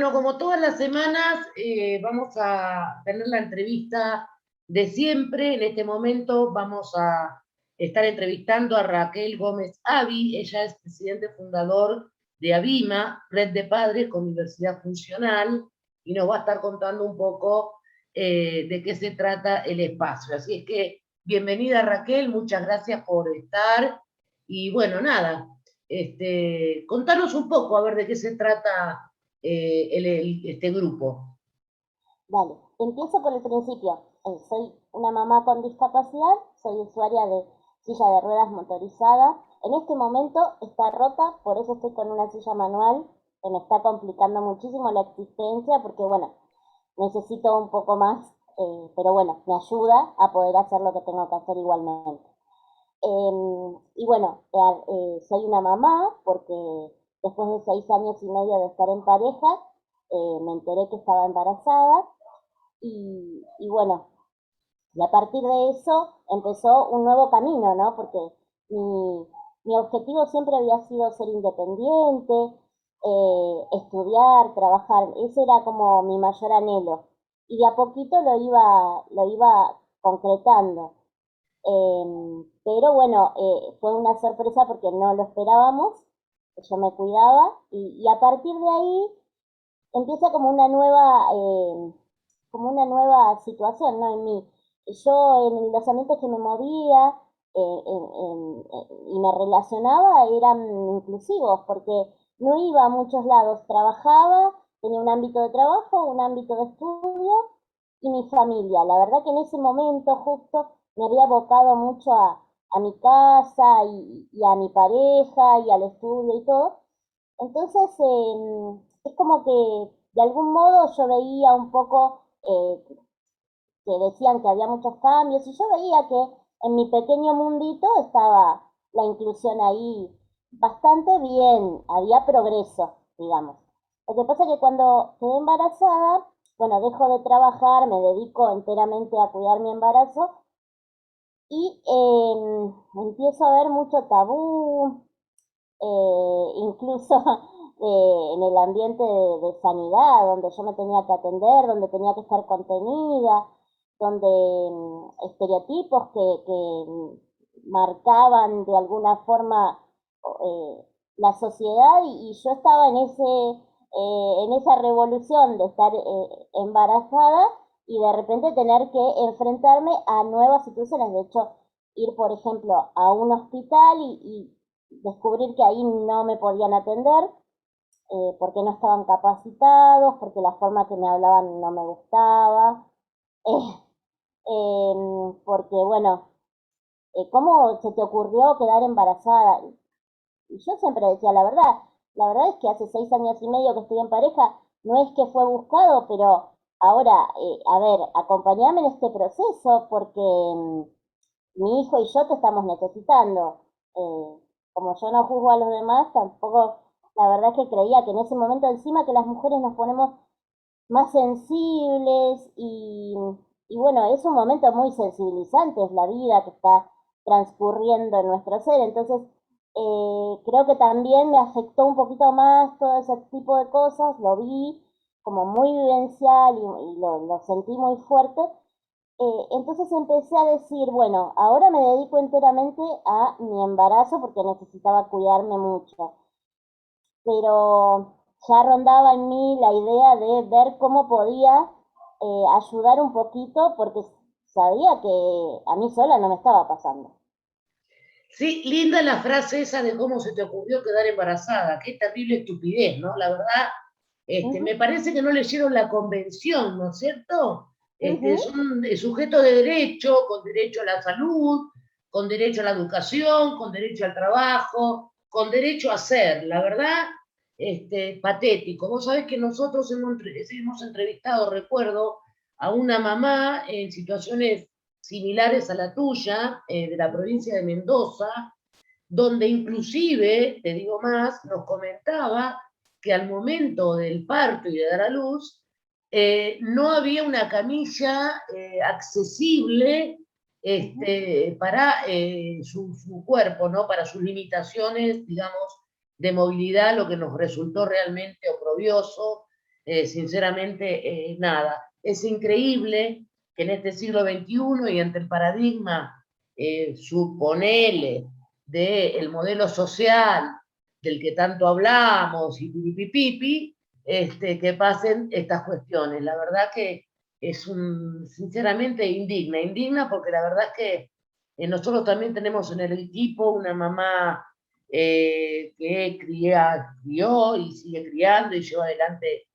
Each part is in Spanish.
Bueno, como todas las semanas, vamos a tener la entrevista de siempre. En este momento vamos a estar entrevistando a Raquel Gómez Abi. Ella es presidente fundador de ABIMA, Red de Padres con Diversidad Funcional, y nos va a estar contando un poco de qué se trata el espacio. Así es que, bienvenida Raquel, muchas gracias por estar. Y bueno, nada, contanos un poco a ver de qué se trata este grupo. Vale, empiezo por el principio. Soy una mamá con discapacidad, soy usuaria de silla de ruedas motorizada. En este momento está rota, por eso estoy con una silla manual, que me está complicando muchísimo la existencia, porque bueno, necesito un poco más, pero bueno, me ayuda a poder hacer lo que tengo que hacer igualmente. Y bueno, soy una mamá porque después de 6 años y medio de estar en pareja, me enteré que estaba embarazada y bueno, y a partir de eso empezó un nuevo camino, ¿no? Porque mi objetivo siempre había sido ser independiente, estudiar, trabajar, ese era como mi mayor anhelo. Y de a poquito lo iba concretando. Pero bueno, fue una sorpresa porque no lo esperábamos, yo me cuidaba y a partir de ahí empieza como una nueva situación, ¿no? En mí. Yo en los ambientes que me movía y me relacionaba eran inclusivos, porque no iba a muchos lados, trabajaba, tenía un ámbito de trabajo, un ámbito de estudio y mi familia. La verdad que en ese momento justo me había abocado mucho a mi casa y a mi pareja y al estudio y todo. Entonces, es como que de algún modo yo veía un poco que decían que había muchos cambios y yo veía que en mi pequeño mundito estaba la inclusión ahí bastante bien, había progreso, digamos. Lo que pasa es que cuando quedé embarazada, bueno, dejo de trabajar, me dedico enteramente a cuidar mi embarazo y empiezo a ver mucho tabú, incluso en el ambiente de sanidad, donde yo me tenía que atender, donde tenía que estar contenida, donde estereotipos que marcaban de alguna forma la sociedad y yo estaba en esa revolución de estar embarazada y de repente tener que enfrentarme a nuevas situaciones. De hecho, ir, por ejemplo, a un hospital y descubrir que ahí no me podían atender porque no estaban capacitados, porque la forma que me hablaban no me gustaba, eh, porque bueno, ¿cómo se te ocurrió quedar embarazada? Y yo siempre decía la verdad es que hace 6 años y medio que estoy en pareja, no es que fue buscado, pero ahora, a ver, acompáñame en este proceso porque mi hijo y yo te estamos necesitando. Como yo no juzgo a los demás, tampoco, la verdad es que creía que en ese momento encima que las mujeres nos ponemos más sensibles y bueno, es un momento muy sensibilizante, es la vida que está transcurriendo en nuestro ser, entonces creo que también me afectó un poquito más todo ese tipo de cosas, lo vi como muy vivencial y lo sentí muy fuerte. Entonces empecé a decir, bueno, ahora me dedico enteramente a mi embarazo porque necesitaba cuidarme mucho, pero ya rondaba en mí la idea de ver cómo podía ayudar un poquito porque sabía que a mí sola no me estaba pasando. Sí, linda la frase esa de cómo se te ocurrió quedar embarazada. Qué terrible estupidez, ¿no? La verdad, me Ujú, parece que no leyeron la convención, ¿no es cierto? Es ujú, un sujeto de derecho, con derecho a la salud, con derecho a la educación, con derecho al trabajo, con derecho a ser. La verdad, patético. Vos sabés que nosotros hemos entrevistado, recuerdo, a una mamá en situaciones similares a la tuya, de la ujú, provincia de Mendoza, donde inclusive, te digo más, nos comentaba que al momento del parto y de dar a luz, no había una camilla accesible ujú. para su cuerpo, ¿no? Para sus limitaciones, digamos, de movilidad, lo que nos resultó realmente oprobioso. sinceramente, nada. Es increíble que en este siglo XXI y ante el paradigma, suponele, del modelo social del que tanto hablamos y pipi, que pasen estas cuestiones. La verdad que es sinceramente indigna porque la verdad es que nosotros también tenemos en el equipo una mamá que crió y sigue criando y lleva adelante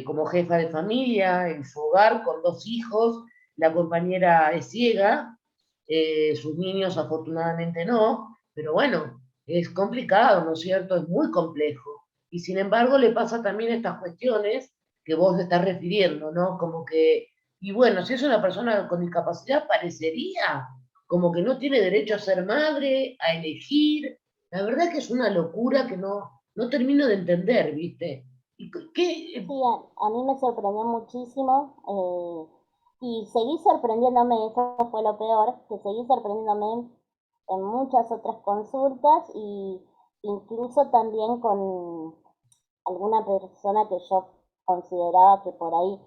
como jefa de familia en su hogar con 2 hijos. La compañera es ciega, sus niños afortunadamente no, pero bueno, es complicado, ¿no es cierto? Es muy complejo. Y sin embargo le pasa también estas cuestiones que vos te estás refiriendo, ¿no? Como que, y bueno, si es una persona con discapacidad, parecería como que no tiene derecho a ser madre, a elegir. La verdad que es una locura que no termino de entender, ¿viste? ¿Y qué? Sí, a mí me sorprendió muchísimo y seguí sorprendiéndome, eso fue lo peor, que seguí sorprendiéndome en muchas otras consultas y incluso también con alguna persona que yo consideraba que por ahí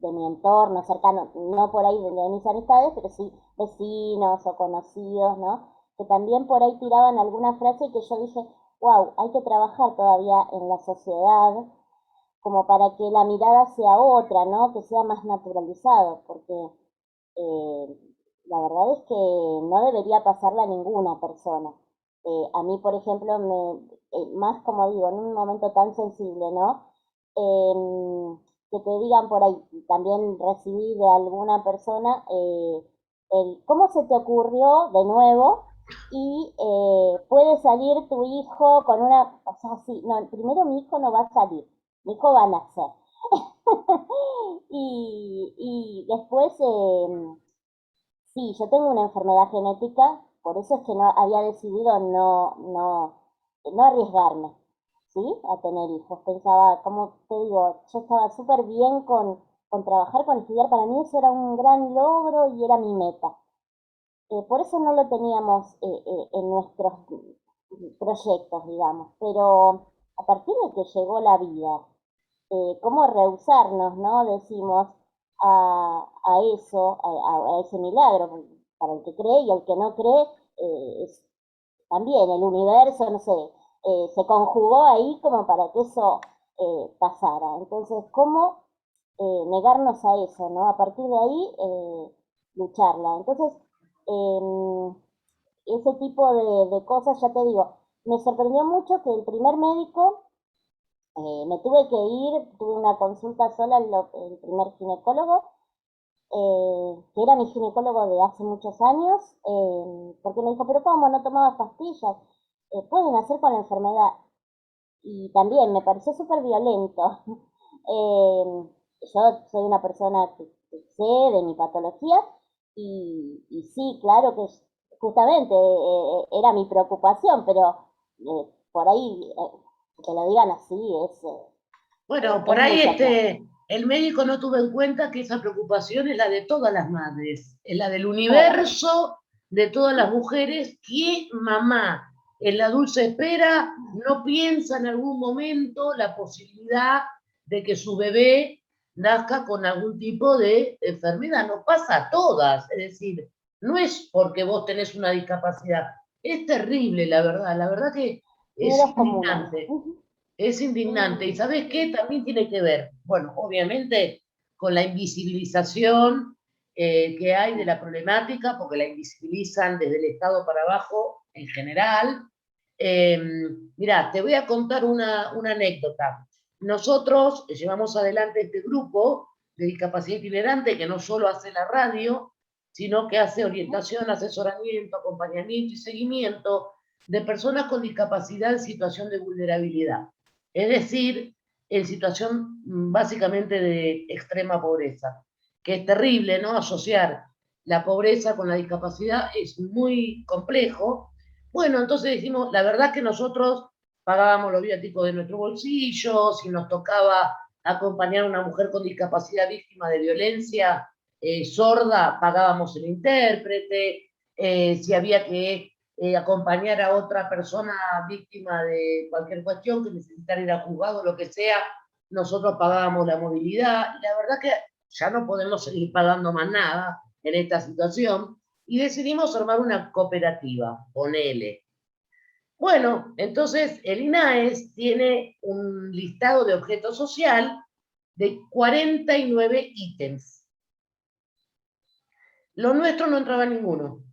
de mi entorno cercano, no por ahí de mis amistades, pero sí vecinos o conocidos, ¿no? Que también por ahí tiraban alguna frase y que yo dije, wow, hay que trabajar todavía en la sociedad como para que la mirada sea otra, ¿no? Que sea más naturalizado, porque eh, la verdad es que no debería pasarle a ninguna persona. A mí, por ejemplo, más como digo, en un momento tan sensible, ¿no? Que te digan por ahí, también recibí de alguna persona, ¿cómo se te ocurrió de nuevo? Y puede salir tu hijo con una, o sea, sí, no, primero mi hijo no va a salir, mi hijo va a nacer. Y después, sí, yo tengo una enfermedad genética, por eso es que no había decidido no arriesgarme, ¿sí? A tener hijos. Pensaba, como te digo, yo estaba súper bien con trabajar, con estudiar. Para mí eso era un gran logro y era mi meta. Por eso no lo teníamos en nuestros proyectos, digamos. Pero a partir de que llegó la vida, cómo rehusarnos, ¿no? Decimos a eso, a ese milagro, para el que cree y el que no cree, también el universo, no sé, se conjugó ahí como para que eso pasara. Entonces, ¿cómo negarnos a eso, ¿no? A partir de ahí, lucharla. Entonces, ese tipo de cosas, ya te digo, me sorprendió mucho que el primer médico me tuve que ir, tuve una consulta sola, el primer ginecólogo, que era mi ginecólogo de hace muchos años, porque me dijo, pero ¿cómo no tomabas pastillas? Pueden hacer con la enfermedad. Y también me pareció súper violento. Yo soy una persona que sé de mi patología y sí, claro que justamente era mi preocupación, pero por ahí, que te lo digan así, Bueno, por es ahí mucha carga. el médico no tuvo en cuenta que esa preocupación es la de todas las madres, es la del Todas. universo de todas las mujeres. ¿Qué mamá en la dulce espera no piensa en algún momento la posibilidad de que su bebé nazca con algún tipo de enfermedad? Nos pasa a todas, es decir, no es porque vos tenés una discapacidad, es terrible, la verdad que es Miedos comunes. indignante. Es indignante. ¿Y Sí, sabes qué? También tiene que ver, bueno, obviamente con la invisibilización que hay de la problemática, porque la invisibilizan desde el Estado para abajo en general. Eh, Mirá, te voy a contar una anécdota. Nosotros llevamos adelante este grupo de discapacidad itinerante que no solo hace la radio, sino que hace orientación, asesoramiento, acompañamiento y seguimiento de personas con discapacidad en situación de vulnerabilidad, es decir, en situación básicamente de extrema pobreza, que es terrible, ¿no? Asociar la pobreza con la discapacidad es muy complejo. Bueno, entonces dijimos, la verdad que nosotros pagábamos los viáticos de nuestro bolsillo, si nos tocaba acompañar a una mujer con discapacidad víctima de violencia sorda, pagábamos el intérprete, si había que acompañar a otra persona víctima de cualquier cuestión que necesitara ir a juzgado, lo que sea, nosotros pagábamos la movilidad, y la verdad que ya no podemos seguir pagando más nada en esta situación, y decidimos armar una cooperativa, ponele. Bueno, entonces el INAES tiene un listado de objeto social de 49 ítems. Lo nuestro no entraba en ninguno.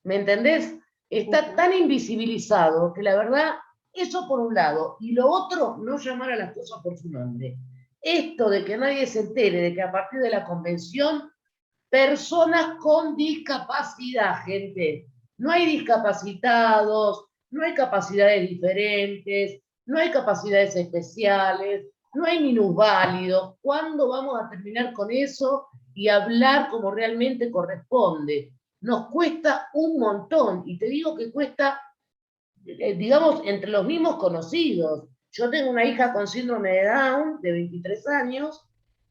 ¿Me entendés? Está tan invisibilizado que la verdad, eso por un lado, y lo otro, no llamar a las cosas por su nombre. Esto de que nadie se entere de que a partir de la convención, personas con discapacidad, gente, no hay discapacitados, no hay capacidades diferentes, no hay capacidades especiales, no hay minusválidos. ¿Cuándo vamos a terminar con eso y hablar como realmente corresponde? Nos cuesta un montón, y te digo que cuesta, digamos, entre los mismos conocidos. Yo tengo una hija con síndrome de Down de 23 años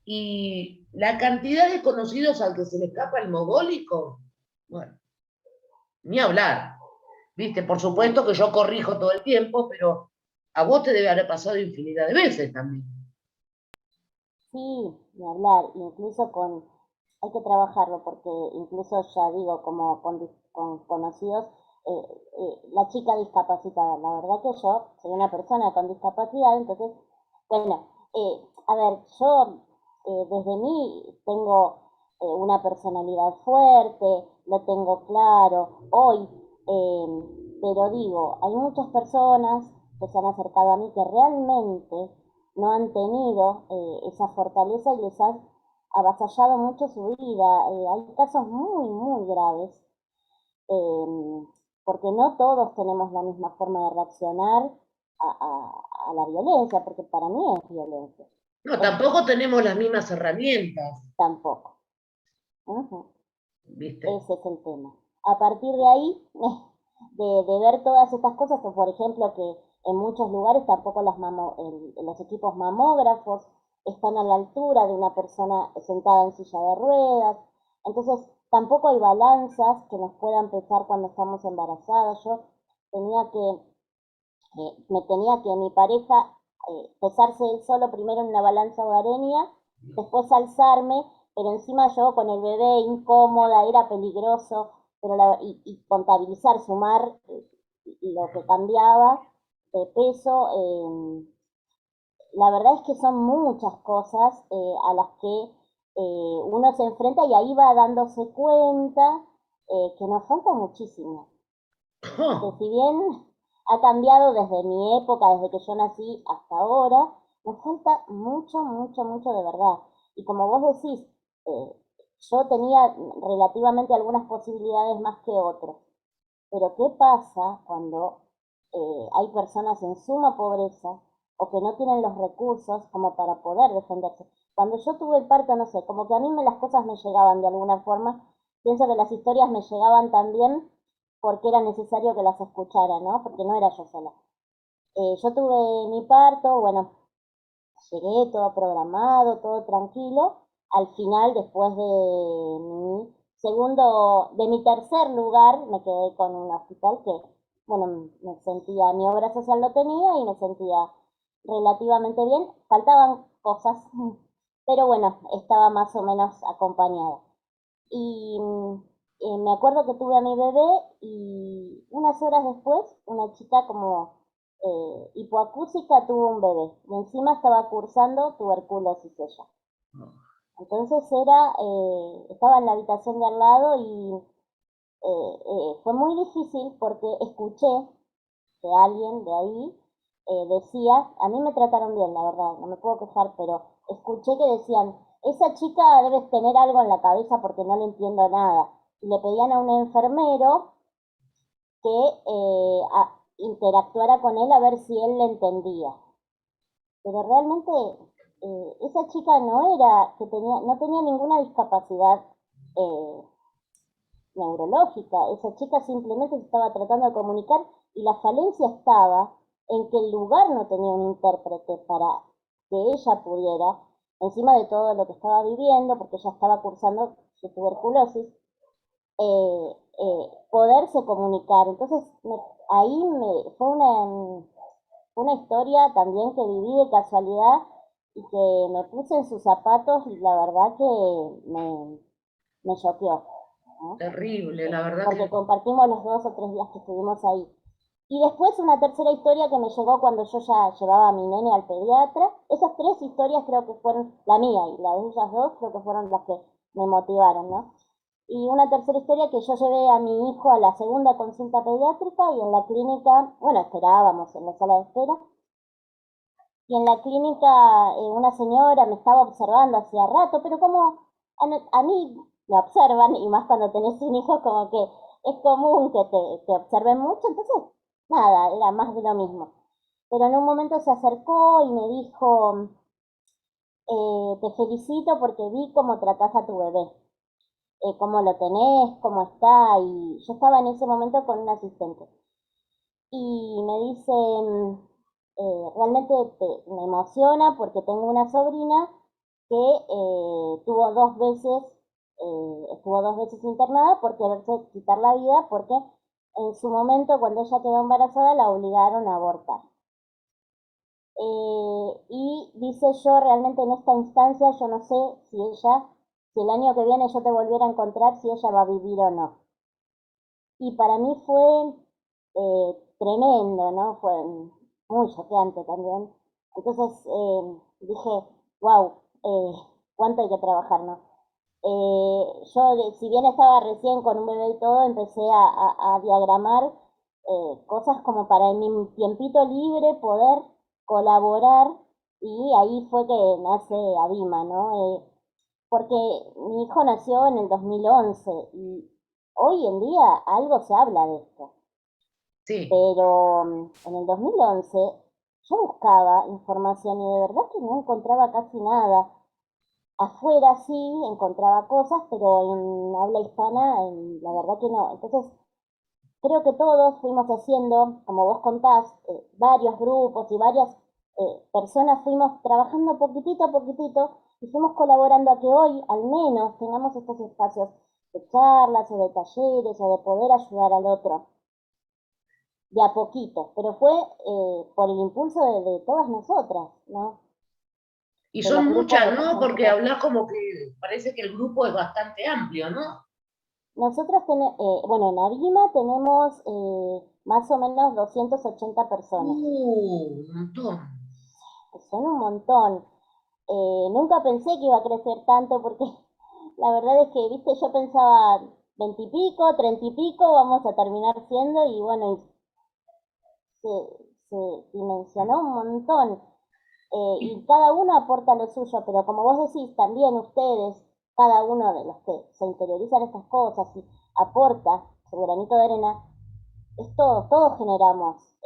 y la cantidad de conocidos al que se le escapa el mogólico, bueno, ni hablar. Viste, por supuesto que yo corrijo todo el tiempo, pero a vos te debe haber pasado infinidad de veces también. Sí, ni hablar, incluso con, hay que trabajarlo porque incluso ya digo, como con conocidos, la chica discapacitada, la verdad que yo soy una persona con discapacidad, entonces, bueno, a ver, yo desde mí tengo una personalidad fuerte, lo tengo claro, hoy, pero digo, hay muchas personas que se han acercado a mí que realmente no han tenido esa fortaleza y les ha avasallado mucho su vida. Hay casos muy, muy graves, eh, porque no todos tenemos la misma forma de reaccionar a la violencia, porque para mí es violencia. No, tampoco tenemos las mismas herramientas, Tampoco. Ujú. ¿viste? Ese es el tema. A partir de ahí, de ver todas estas cosas, que por ejemplo que en muchos lugares tampoco los equipos mamógrafos están a la altura de una persona sentada en silla de ruedas, entonces tampoco hay balanzas que nos puedan pesar cuando estamos embarazadas. Yo tenía que, me tenía que mi pareja pesarse él solo primero en una balanza hogareña, después alzarme, pero encima yo con el bebé incómoda, era peligroso, pero y contabilizar, sumar lo que cambiaba de peso. La verdad es que son muchas cosas a las que uno se enfrenta y ahí va dándose cuenta que nos falta muchísimo, que si bien ha cambiado desde mi época, desde que yo nací hasta ahora, nos falta mucho, mucho, mucho de verdad. Y como vos decís, eh, yo tenía relativamente algunas posibilidades más que otros, pero ¿qué pasa cuando hay personas en suma pobreza o que no tienen los recursos como para poder defenderse? Cuando yo tuve el parto, no sé, como que a mí las cosas me llegaban de alguna forma. Pienso que las historias me llegaban también porque era necesario que las escuchara, ¿no? Porque no era yo sola. Yo tuve mi parto, bueno, llegué todo programado, todo tranquilo. Al final, después de mi tercer lugar, me quedé con un hospital que, bueno, me sentía, mi obra social lo tenía y me sentía relativamente bien. Faltaban cosas, pero bueno, estaba más o menos acompañada. Y me acuerdo que tuve a mi bebé y unas horas después una chica como hipoacúsica tuvo un bebé y encima estaba cursando tuberculosis ella. Entonces estaba en la habitación de al lado y fue muy difícil porque escuché que alguien de ahí decía, a mí me trataron bien, la verdad, no me puedo quejar, pero escuché que decían, esa chica debe tener algo en la cabeza porque no le entiendo nada. Y le pedían a un enfermero que interactuara con él a ver si él le entendía. Pero realmente esa chica no era, no tenía ninguna discapacidad eh, neurológica, esa chica simplemente se estaba tratando de comunicar y la falencia estaba en que el lugar no tenía un intérprete para que ella pudiera, encima de todo lo que estaba viviendo, porque ella estaba cursando su tuberculosis, poderse comunicar. Entonces fue una, fue una historia también que viví de casualidad y que me puse en sus zapatos y la verdad que me choqueó, ¿no? Terrible, la verdad Porque que compartimos los 2 o 3 días que estuvimos ahí. Y después una tercera historia que me llegó cuando yo ya llevaba a mi nene al pediatra. Esas 3 historias creo que fueron, la mía y la de ellas dos, creo que fueron las que me motivaron, ¿no? Y una tercera historia que yo llevé a mi hijo a la segunda consulta pediátrica y en la clínica, bueno, esperábamos en la sala de espera, y en la clínica una señora me estaba observando hacía rato, pero como a mí me observan, y más cuando tenés un hijo, como que es común que te observen mucho, entonces nada, era más de lo mismo. Pero en un momento se acercó y me dijo, te felicito porque vi cómo tratás a tu bebé, cómo lo tenés, cómo está, y yo estaba en ese momento con un asistente. Y me dicen, realmente me emociona porque tengo una sobrina que estuvo 2 veces internada por quererse quitar la vida porque en su momento cuando ella quedó embarazada la obligaron a abortar. Y dice yo realmente en esta instancia yo no sé si el año que viene yo te volviera a encontrar, si ella va a vivir o no. Y para mí fue tremendo, ¿no? Fue muy choqueante también. Entonces dije, wow, cuánto hay que trabajar, ¿no? Si bien estaba recién con un bebé y todo, empecé a diagramar cosas como para en mi tiempito libre poder colaborar y ahí fue que nace Avima, ¿no? Porque mi hijo nació en el 2011 y hoy en día algo se habla de esto, sí. pero en el 2011 yo buscaba información y de verdad que no encontraba casi nada. Afuera sí encontraba cosas, pero en habla hispana la verdad que no. Entonces creo que todos fuimos haciendo, como vos contás, varios grupos y varias personas fuimos trabajando poquitito a poquitito y fuimos colaborando a que hoy al menos tengamos estos espacios de charlas o de talleres o de poder ayudar al otro de a poquito, pero fue por el impulso de todas nosotras, ¿no? Y De los son grupos muchas, de ¿no? Porque pasantes. hablas como que parece que el grupo es bastante amplio, ¿no? Nosotros tenemos, bueno, en Avima tenemos más o menos 280 personas. Un montón. Son un montón. Nunca pensé que iba a crecer tanto porque la verdad es que, viste, yo pensaba 20 y pico, 30 y pico, vamos a terminar siendo y bueno, se dimensionó un montón. Y cada uno aporta lo suyo, pero como vos decís, también ustedes, cada uno de los que se interiorizan estas cosas y aporta su granito de arena, es todos generamos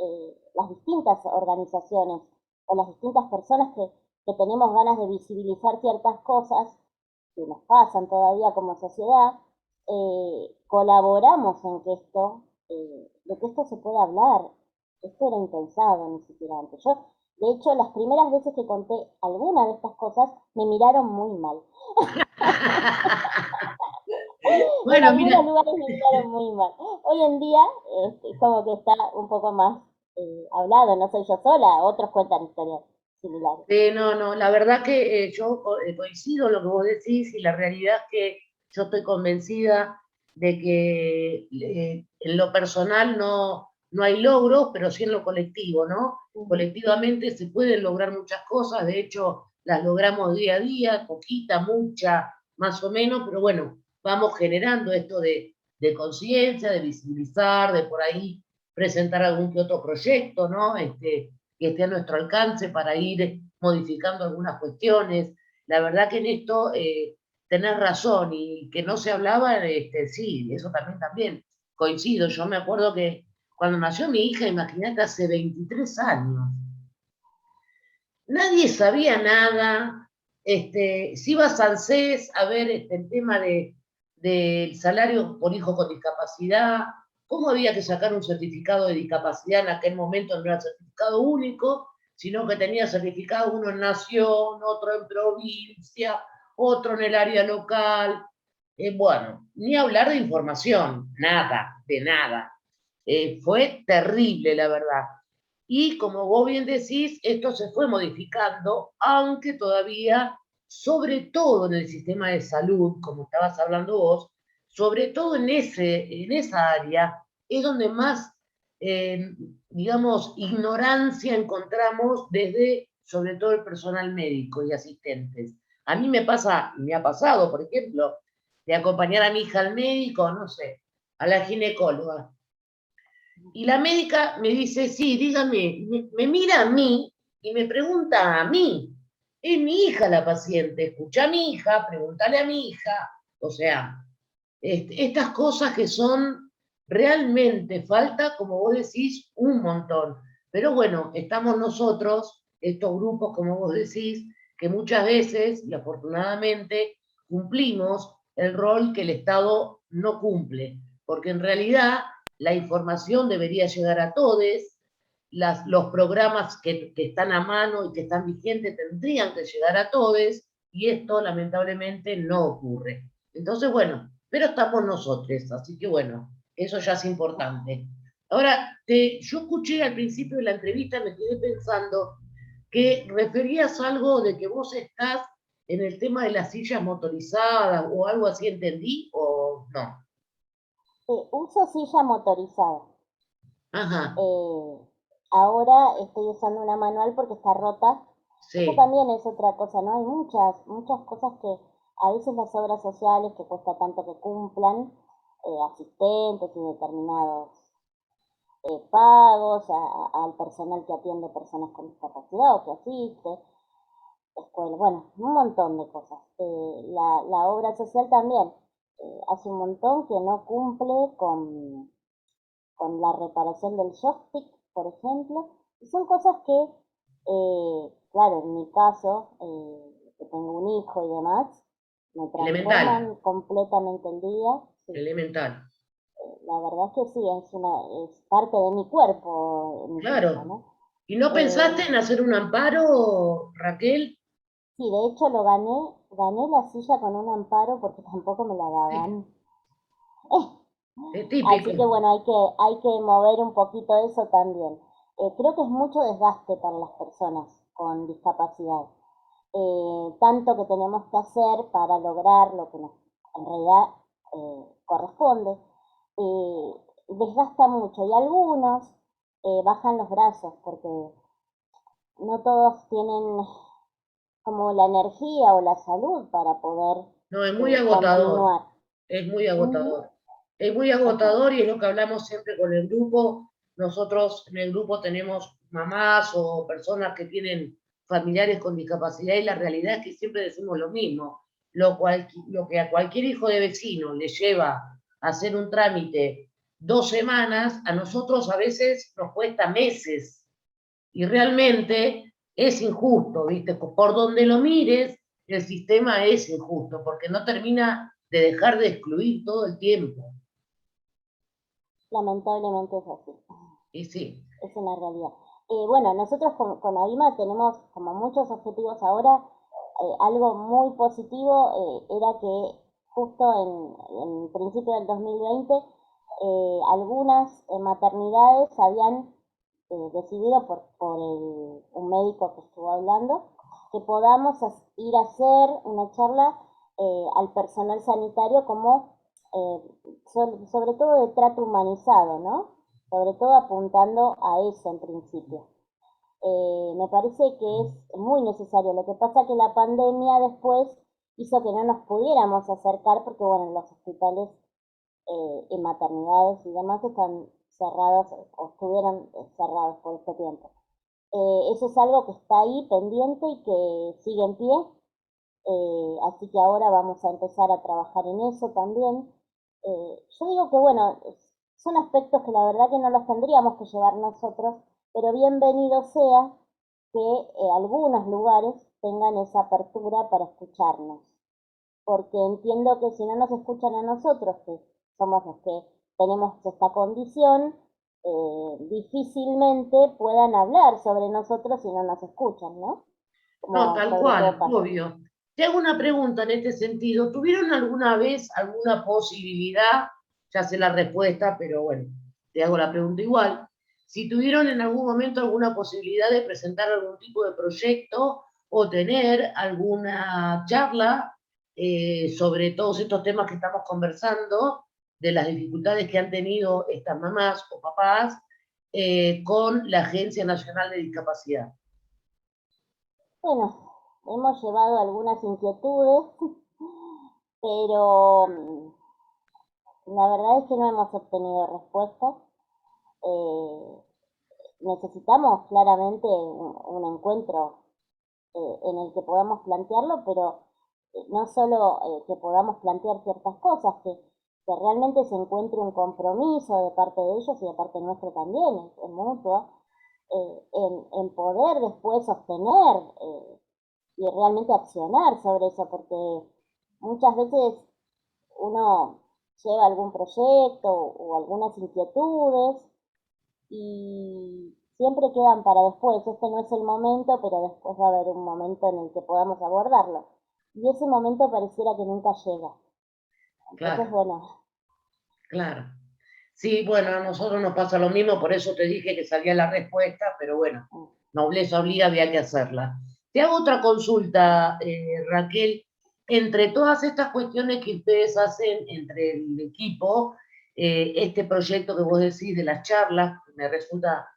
las distintas organizaciones o las distintas personas que tenemos ganas de visibilizar ciertas cosas que nos pasan todavía como sociedad, colaboramos en que de que esto se pueda hablar. Esto era impensado ni siquiera antes. Yo, de hecho, las primeras veces que conté alguna de estas cosas, me miraron muy mal. En Bueno, algunos mira, lugares me miraron muy mal. Hoy en día es como que está un poco más hablado, no soy yo sola, otros cuentan historias similares. no, no, la verdad que yo coincido en lo que vos decís y la realidad es que yo estoy convencida de que en lo personal no hay logros, pero sí en lo colectivo, ¿no? Uh -huh. Colectivamente se pueden lograr muchas cosas, de hecho las logramos día a día, poquita, mucha, más o menos, pero bueno, vamos generando esto de conciencia, de visibilizar, de por ahí presentar algún que otro proyecto, ¿no? Que esté a nuestro alcance para ir modificando algunas cuestiones. La verdad que en esto tenés razón y que no se hablaba, sí, eso también coincido. Yo me acuerdo que cuando nació mi hija, imagínate, hace 23 años, nadie sabía nada. Si ibas al CES a ver el tema del salario por hijo con discapacidad, cómo había que sacar un certificado de discapacidad en aquel momento, no era certificado único, sino que tenía certificado uno en nación, otro en provincia, otro en el área local. Bueno, ni hablar de información, nada, de nada. Fue terrible, la verdad. Y como vos bien decís, esto se fue modificando, aunque todavía, sobre todo en el sistema de salud, como estabas hablando vos, sobre todo en esa área, es donde más, digamos, ignorancia encontramos desde, sobre todo, el personal médico y asistentes. A mí me ha pasado, por ejemplo, de acompañar a mi hija al médico, no sé, a la ginecóloga. Y la médica me dice, sí, dígame, me mira a mí y me pregunta a mí. Es mi hija la paciente, escucha a mi hija, pregúntale a mi hija. O sea, estas cosas que son realmente, falta, como vos decís, un montón. Pero bueno, estamos nosotros, estos grupos, como vos decís, que muchas veces, y afortunadamente, cumplimos el rol que el Estado no cumple, porque en realidad la información debería llegar a todos, los programas que están a mano y que están vigentes tendrían que llegar a todos, y esto lamentablemente no ocurre. Entonces, bueno, pero estamos nosotros, así que bueno, eso ya es importante. Ahora, yo escuché al principio de la entrevista, me quedé pensando que referías algo de que vos estás en el tema de las sillas motorizadas o algo así, ¿entendí? ¿O no? Uso silla motorizada. Ajá, Eh, Ahora estoy usando una manual porque está rota. Eso sí, también es otra cosa, ¿no? Hay muchas cosas que a veces las obras sociales que cuesta tanto que cumplan, asistentes y determinados pagos al personal que atiende personas con discapacidad o que asiste, escuela, bueno, un montón de cosas. La obra social también hace un montón que no cumple con la reparación del joystick, por ejemplo, y son cosas que, claro, en mi caso, que tengo un hijo y demás, me elemental, transforman completamente el día. Sí, elemental. la verdad es que sí, es parte de mi cuerpo, mi hija, Claro. ¿no? ¿Y no pensaste en Eh, hacer un amparo, Raquel? sí, de hecho lo gané la silla con un amparo porque tampoco me la daban. Es Así que típico. bueno, hay que mover un poquito eso también. Creo que es mucho desgaste para las personas con discapacidad. Tanto que tenemos que hacer para lograr lo que nos en realidad corresponde. Desgasta mucho y algunos bajan los brazos porque no todos tienen como la energía o la salud para poder No, es muy agotador. continuar. Es muy Ujú. agotador. Es muy Ajá. agotador y es lo que hablamos siempre con el grupo. Nosotros en el grupo tenemos mamás o personas que tienen familiares con discapacidad y la realidad es que siempre decimos lo mismo. Lo que a cualquier hijo de vecino le lleva a hacer un trámite 2 semanas, a nosotros a veces nos cuesta meses. Y realmente es injusto, ¿viste? Por donde lo mires, el sistema es injusto, porque no termina de dejar de excluir todo el tiempo. Lamentablemente es así. Y sí, Es una realidad. Bueno, nosotros con ABIMA tenemos como muchos objetivos ahora. Algo muy positivo era que justo en principio del 2020 algunas maternidades habían decidido un médico que estuvo hablando que podamos ir a hacer una charla al personal sanitario como sobre todo de trato humanizado, ¿no? Sobre todo apuntando a eso en principio. Me parece que es muy necesario. Lo que pasa es que la pandemia después hizo que no nos pudiéramos acercar porque, bueno, los hospitales y maternidades y demás están cerrados o estuvieron cerrados por este tiempo. Eso es algo que está ahí pendiente y que sigue en pie, así que ahora vamos a empezar a trabajar en eso también. Yo digo que bueno, son aspectos que la verdad que no los tendríamos que llevar nosotros, pero bienvenido sea que algunos lugares tengan esa apertura para escucharnos, porque entiendo que si no nos escuchan a nosotros, que somos los que tenemos esta condición, difícilmente puedan hablar sobre nosotros si no nos escuchan, ¿no? no, Como tal sobre todo cual, pasa. obvio. Te hago una pregunta en este sentido. ¿Tuvieron alguna vez alguna posibilidad, ya sé la respuesta, pero bueno, te hago la pregunta igual, si tuvieron en algún momento alguna posibilidad de presentar algún tipo de proyecto o tener alguna charla sobre todos estos temas que estamos conversando, de las dificultades que han tenido estas mamás o papás con la Agencia Nacional de Discapacidad. Bueno, hemos llevado algunas inquietudes, pero la verdad es que no hemos obtenido respuestas. Eh, Necesitamos claramente un encuentro en el que podamos plantearlo, pero no solo que podamos plantear ciertas cosas, que realmente se encuentre un compromiso de parte de ellos y de parte nuestra también, es mutuo, en poder después sostener y realmente accionar sobre eso, porque muchas veces uno lleva algún proyecto o algunas inquietudes y siempre quedan para después. Este no es el momento, pero después va a haber un momento en el que podamos abordarlo. Y ese momento pareciera que nunca llega. Entonces, Claro, bueno. claro. Sí, bueno, a nosotros nos pasa lo mismo, por eso te dije que salía la respuesta, pero bueno, nobleza obliga, había que hacerla. Te hago otra consulta, Raquel. Entre todas estas cuestiones que ustedes hacen entre el equipo, este proyecto que vos decís de las charlas, me resulta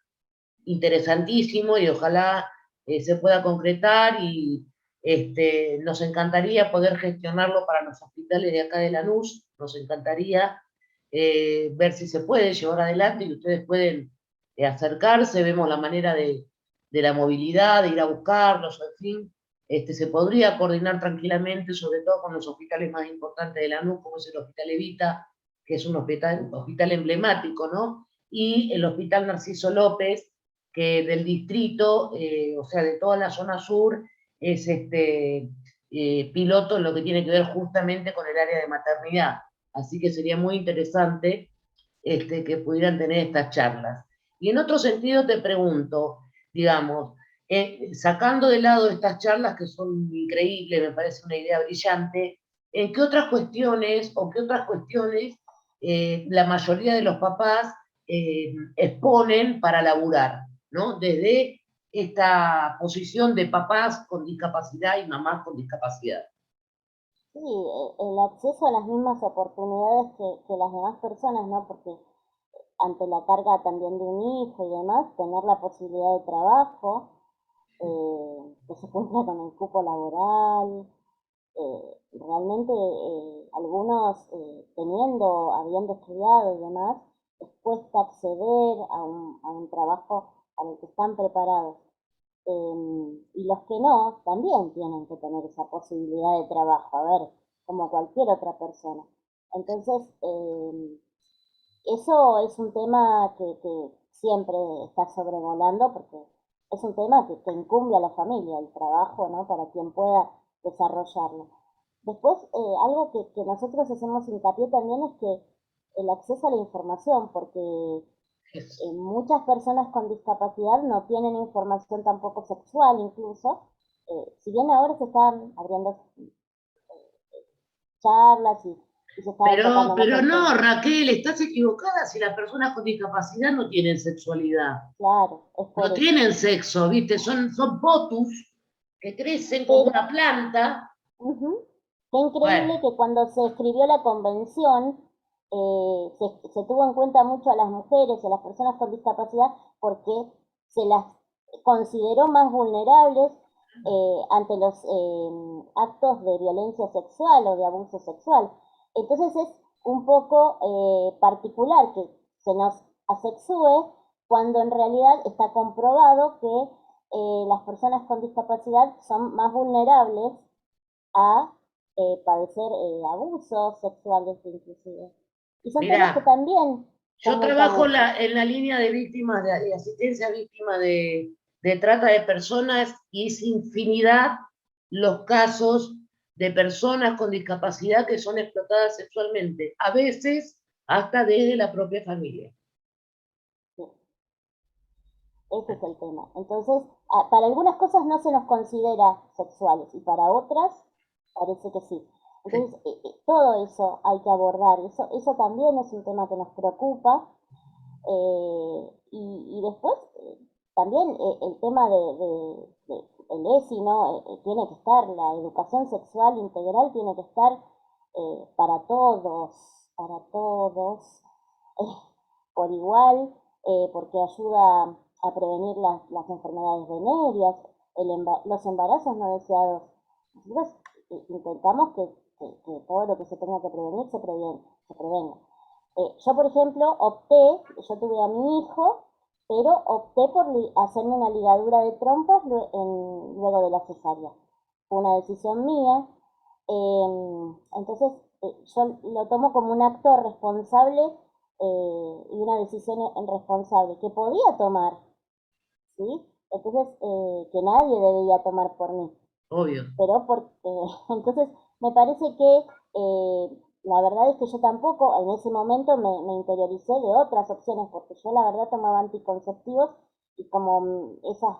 interesantísimo y ojalá se pueda concretar y nos encantaría poder gestionarlo para los hospitales de acá de Lanús, nos encantaría ver si se puede llevar adelante y ustedes pueden acercarse, vemos la manera de la movilidad, de ir a buscarlos, en fin, se podría coordinar tranquilamente, sobre todo con los hospitales más importantes de Lanús, como es el Hospital Evita, que es un hospital emblemático, ¿no? Y el Hospital Narciso López, que del distrito, o sea, de toda la zona sur, es piloto en lo que tiene que ver justamente con el área de maternidad. Así que sería muy interesante que pudieran tener estas charlas. Y en otro sentido te pregunto, digamos, sacando de lado estas charlas que son increíbles, me parece una idea brillante, ¿en qué otras cuestiones o qué otras cuestiones la mayoría de los papás exponen para laburar, ¿no? Desde esta posición de papás con discapacidad y mamás con discapacidad. Sí, el acceso a las mismas oportunidades que las demás personas, ¿no? Porque ante la carga también de un hijo y demás, tener la posibilidad de trabajo, que se cumpla con el cupo laboral, realmente algunos habiendo estudiado y demás, les cuesta acceder a un trabajo para el que están preparados. Y los que no, también tienen que tener esa posibilidad de trabajo, a ver, como cualquier otra persona. Entonces, eso es un tema que siempre está sobrevolando porque es un tema que incumbe a la familia, el trabajo, ¿no? Para quien pueda desarrollarlo. Después, algo que nosotros hacemos hincapié también es que el acceso a la información, porque muchas personas con discapacidad no tienen información tampoco sexual incluso, si bien ahora se están abriendo charlas y se está tocando más Pero el no, tema. Raquel, estás equivocada si las personas con discapacidad no tienen sexualidad, Claro, es por no eso. tienen sexo, ¿viste? Son potus que crecen como Pero una planta. ujú, qué increíble Bueno, que cuando se escribió la convención se tuvo en cuenta mucho a las mujeres y a las personas con discapacidad porque se las consideró más vulnerables ante los actos de violencia sexual o de abuso sexual. Entonces es un poco particular que se nos asexúe cuando en realidad está comprobado que las personas con discapacidad son más vulnerables a padecer abusos sexuales inclusive. Y son temas que mirá, también son yo muy trabajo tabú. en la línea de víctimas de asistencia a víctimas de trata de personas y es infinidad los casos de personas con discapacidad que son explotadas sexualmente, a veces hasta desde la propia familia. Sí, ese es el tema. Entonces, para algunas cosas no se nos considera sexuales y para otras parece que sí. Sí. Entonces, todo eso hay que abordar. Eso también es un tema que nos preocupa y después también el tema el ESI, ¿no? Tiene que estar, la educación sexual integral tiene que estar para todos, por igual, porque ayuda a prevenir las enfermedades venéreas, los embarazos no deseados. Nosotros intentamos que todo lo que se tenga que prevenir se prevenga. Yo, por ejemplo, yo tuve a mi hijo, pero opté por hacerme una ligadura de trompas luego de la cesárea. Fue una decisión mía. Entonces, yo lo tomo como un acto responsable y una decisión responsable que podía tomar, ¿sí? Entonces, que nadie debía tomar por mí. Obvio. Pero entonces me parece que la verdad es que yo tampoco en ese momento me interioricé de otras opciones, porque yo la verdad tomaba anticonceptivos y como esas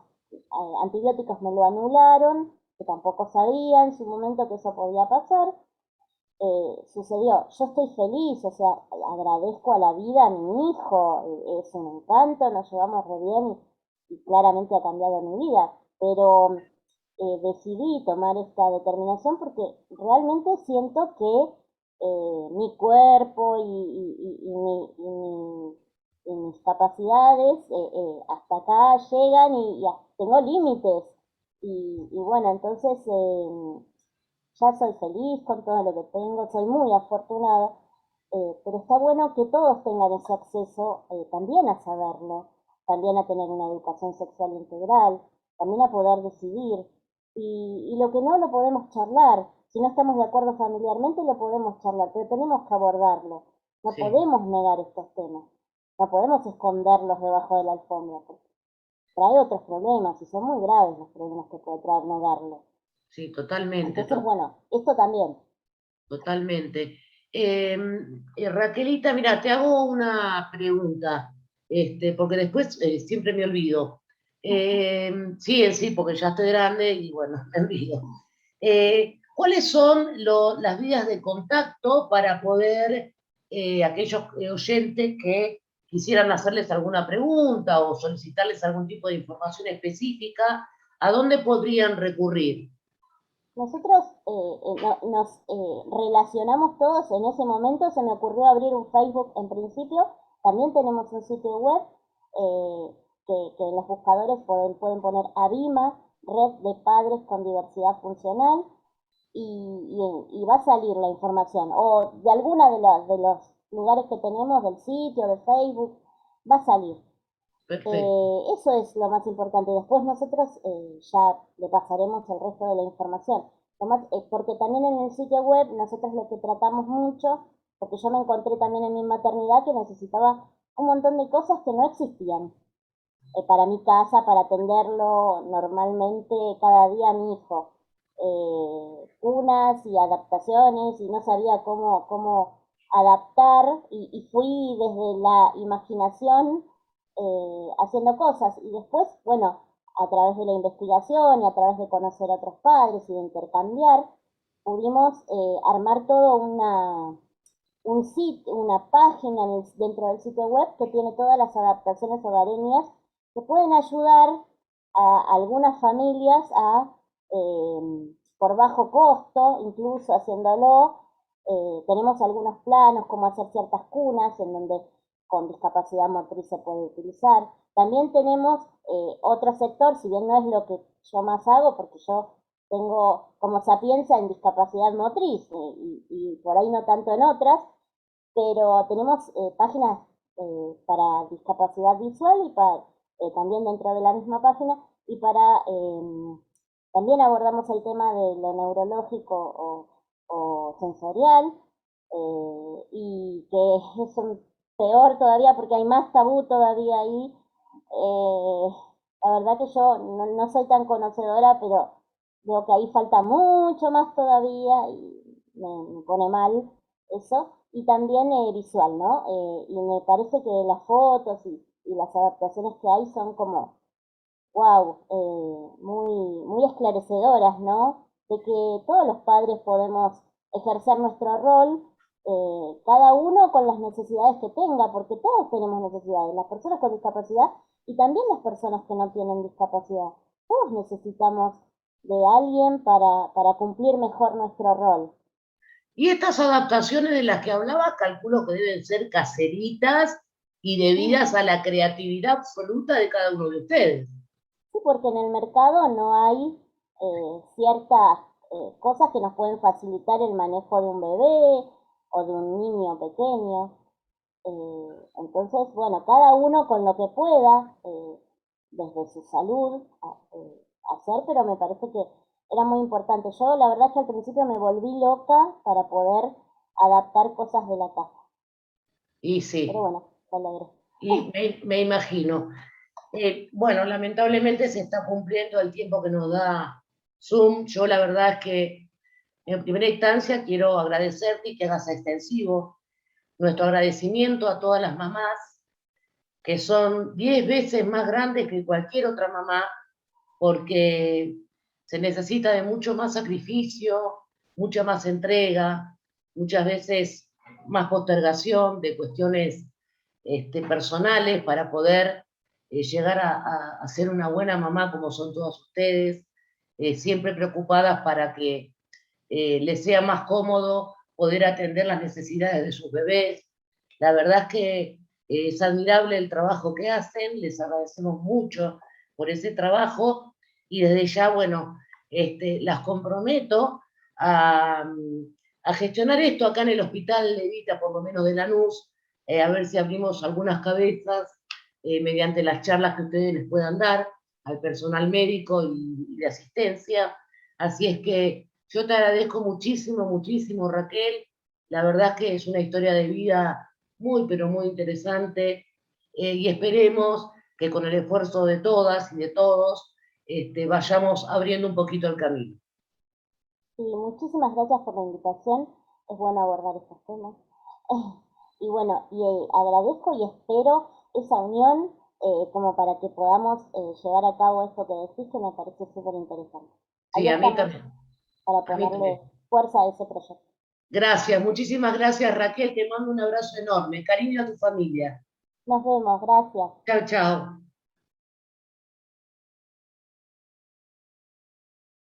antibióticos me lo anularon, que tampoco sabía en su momento que eso podía pasar, sucedió. Yo estoy feliz, o sea, agradezco a la vida, a mi hijo, es un encanto, nos llevamos re bien y claramente ha cambiado mi vida, pero decidí tomar esta determinación porque realmente siento que mi cuerpo y mis capacidades hasta acá llegan y tengo límites. Y bueno, entonces ya soy feliz con todo lo que tengo, soy muy afortunada, pero está bueno que todos tengan ese acceso también a saberlo, también a tener una educación sexual integral, también a poder decidir. Y lo que no lo podemos charlar, si no estamos de acuerdo familiarmente lo podemos charlar, pero tenemos que abordarlo. No Sí, podemos negar estos temas, no podemos esconderlos debajo de la alfombra, porque trae otros problemas y son muy graves los problemas que puede traer negarlo. sí, totalmente, Entonces, bueno, esto también. totalmente. Raquelita, mira, te hago una pregunta, porque después siempre me olvido. Sí, en sí, porque ya estoy grande y bueno, me olvido. ¿Cuáles son las vías de contacto para poder, aquellos oyentes que quisieran hacerles alguna pregunta o solicitarles algún tipo de información específica, a dónde podrían recurrir? Nosotros nos relacionamos todos en ese momento, se me ocurrió abrir un Facebook en principio, también tenemos un sitio web eh, que en los buscadores pueden poner ABIMA, Red de Padres con Diversidad Funcional, y va a salir la información, o de alguna de los lugares que tenemos, del sitio, de Facebook, va a salir. Perfecto. Eso es lo más importante. Después nosotros ya le pasaremos el resto de la información. Porque también en el sitio web nosotros lo que tratamos mucho, porque yo me encontré también en mi maternidad que necesitaba un montón de cosas que no existían para mi casa, para atenderlo normalmente cada día a mi hijo. Cunas y adaptaciones y no sabía cómo adaptar y fui desde la imaginación haciendo cosas y después, bueno, a través de la investigación y a través de conocer a otros padres y de intercambiar, pudimos armar todo un sitio, una página dentro del sitio web que tiene todas las adaptaciones hogareñas que pueden ayudar a algunas familias por bajo costo, incluso haciéndolo. Tenemos algunos planos, como hacer ciertas cunas en donde con discapacidad motriz se puede utilizar. También tenemos otro sector, si bien no es lo que yo más hago, porque yo tengo como sapiencia en discapacidad motriz y por ahí no tanto en otras, pero tenemos páginas para discapacidad visual y también dentro de la misma página y también abordamos el tema de lo neurológico o sensorial y que es un peor todavía porque hay más tabú todavía ahí. Eh, la verdad que yo no soy tan conocedora, pero veo que ahí falta mucho más todavía y me pone mal eso. Y también visual, ¿no? Y me parece que las fotos y las adaptaciones que hay son como, wow, muy esclarecedoras, ¿no? De que todos los padres podemos ejercer nuestro rol cada uno con las necesidades que tenga, porque todos tenemos necesidades, las personas con discapacidad y también las personas que no tienen discapacidad. Todos necesitamos de alguien para cumplir mejor nuestro rol. Y estas adaptaciones de las que hablaba, calculo que deben ser caseritas y debidas a la creatividad absoluta de cada uno de ustedes. Sí, porque en el mercado no hay ciertas cosas que nos pueden facilitar el manejo de un bebé o de un niño pequeño. Entonces, bueno, cada uno con lo que pueda, desde su salud, hacer, pero me parece que era muy importante. Yo la verdad es que al principio me volví loca para poder adaptar cosas de la casa, Y pero sí, bueno, lo logré. y me imagino. Bueno, lamentablemente se está cumpliendo el tiempo que nos da Zoom. Yo la verdad es que en primera instancia quiero agradecerte y que hagas extensivo nuestro agradecimiento a todas las mamás, que son 10 veces más grandes que cualquier otra mamá, porque se necesita de mucho más sacrificio, mucha más entrega, muchas veces más postergación de cuestiones personales para poder llegar a ser una buena mamá como son todas ustedes, siempre preocupadas para que les sea más cómodo poder atender las necesidades de sus bebés. La verdad es que es admirable el trabajo que hacen, les agradecemos mucho por ese trabajo y desde ya, bueno, las comprometo a gestionar esto acá en el Hospital Levita, por lo menos de Lanús, a ver si abrimos algunas cabezas mediante las charlas que ustedes les puedan dar al personal médico y de asistencia. Así es que yo te agradezco muchísimo, muchísimo, Raquel. La verdad es que es una historia de vida muy, pero muy interesante y esperemos que con el esfuerzo de todas y de todos vayamos abriendo un poquito el camino. Y muchísimas gracias por la invitación, es bueno abordar estos temas. Y bueno, y agradezco y espero esa unión como para que podamos llevar a cabo esto que decís, que me parece súper interesante. Sí, Ahí a mí estamos también. para A mí ponerle también. fuerza a ese proyecto. Gracias, muchísimas gracias, Raquel. Te mando un abrazo enorme. Cariño a tu familia. Nos vemos, gracias. Chao, chao.